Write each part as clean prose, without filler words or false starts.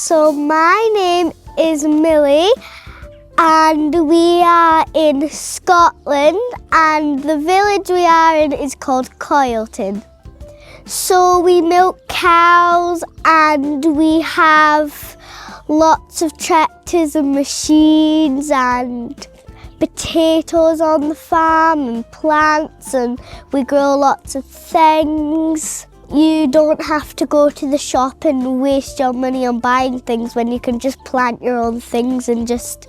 So my name is Milly and we are in Scotland and the village we are in is called Counting. So we milk cows and we have lots of tractors and machines and potatoes on the farm and plants, and we grow lots of things. You don't have to go to the shop and waste your money on buying things when you can just plant your own things and just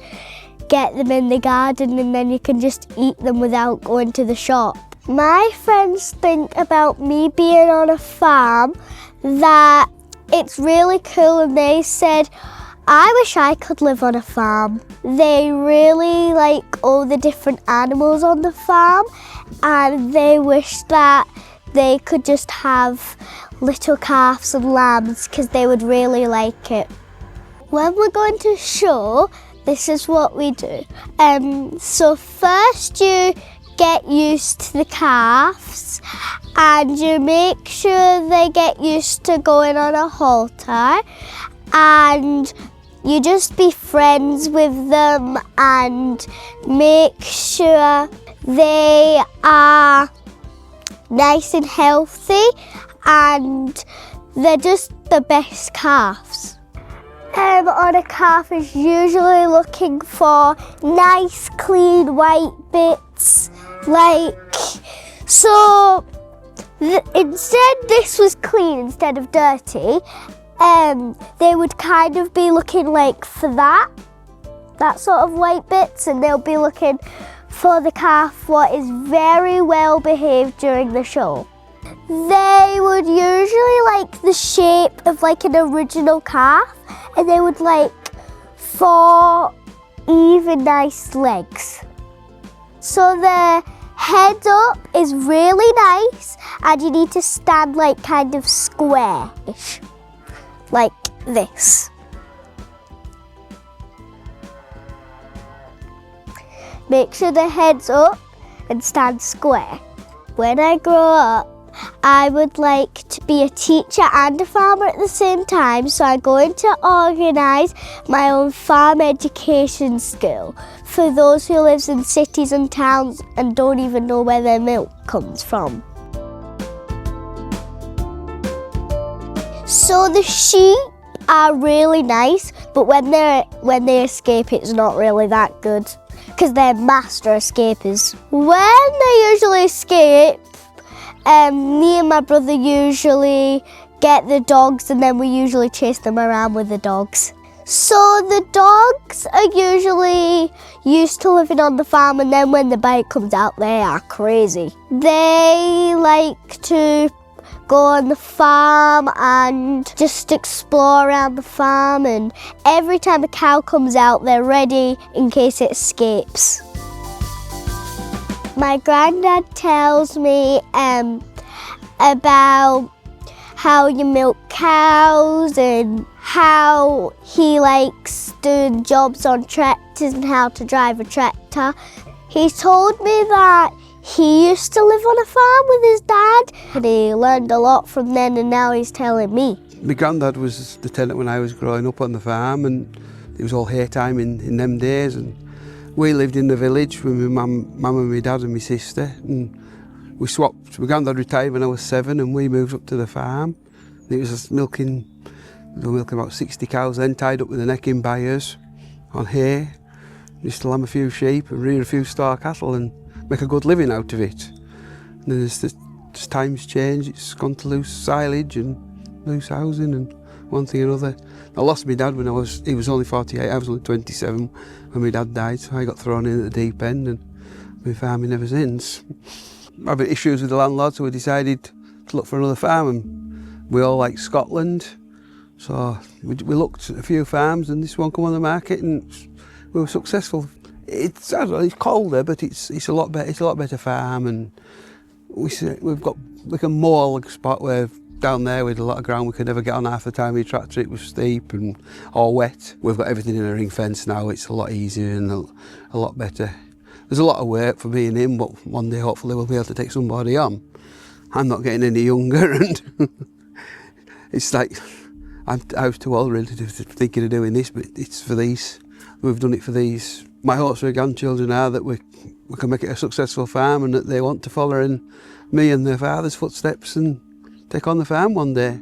get them in the garden, and then you can just eat them without going to the shop. My friends think about me being on a farm that it's really cool, and they said, I wish I could live on a farm. They really like all the different animals on the farm, and they wish that they could just have little calves and lambs because they would really like it. When we're going to show, this is what we do. So first you get used to the calves and you make sure they get used to going on a halter, and you just be friends with them and make sure they are nice and healthy, and they're just the best calves. On a calf is usually looking for nice clean white bits, instead this was clean instead of dirty. They would kind of be looking like for that sort of white bits, and they'll be looking for the calf what is very well behaved during the show. They would usually like the shape of like an original calf, and they would like 4 even nice legs. So the head up is really nice, and you need to stand like kind of square-ish, like this. Make sure the head's up and stand square. When I grow up, I would like to be a teacher and a farmer at the same time, so I'm going to organise my own farm education school for those who live in cities and towns and don't even know where their milk comes from. So the sheep are really nice, but when they escape, it's not really that good because they're master escapers. When they usually escape, me and my brother usually get the dogs, and then we usually chase them around with the dogs. So the dogs are usually used to living on the farm, and then when the bite comes out, they are crazy. They like to go on the farm and just explore around the farm, and every time a cow comes out, they're ready in case it escapes. My granddad tells me about how you milk cows and how he likes doing jobs on tractors and how to drive a tractor. He told me that he used to live on a farm with his dad, and he learned a lot from then, and now he's telling me. My granddad was the tenant when I was growing up on the farm, and it was all hay time in them days, and we lived in the village with my mum and my dad and my sister, and we swapped. My granddad retired when I was 7, and we moved up to the farm. And it was just milking about 60 cows then, tied up with the necking buyers on hay. Used to lamb a few sheep and rear a few star cattle and make a good living out of it. And then as times change, it's gone to loose silage and loose housing and one thing or another. I lost my dad when he was only 48, I was only 27 when my dad died, so I got thrown in at the deep end and been farming ever since. Having issues with the landlord, so we decided to look for another farm, and we all like Scotland. So we looked at a few farms, and this one come on the market, and we were successful. It's colder, but it's a lot better. It's a lot better farm, and we've got like a moor spot where down there with a lot of ground we could never get on half the time with a tractor. It was steep and all wet. We've got everything in a ring fence now. It's a lot easier and a lot better. There's a lot of work for me and him, but one day hopefully we'll be able to take somebody on. I'm not getting any younger, and it's like I was too old really to thinking of doing this, but it's for these. We've done it for these. My hopes for our grandchildren are that we can make it a successful farm and that they want to follow in me and their father's footsteps and take on the farm one day.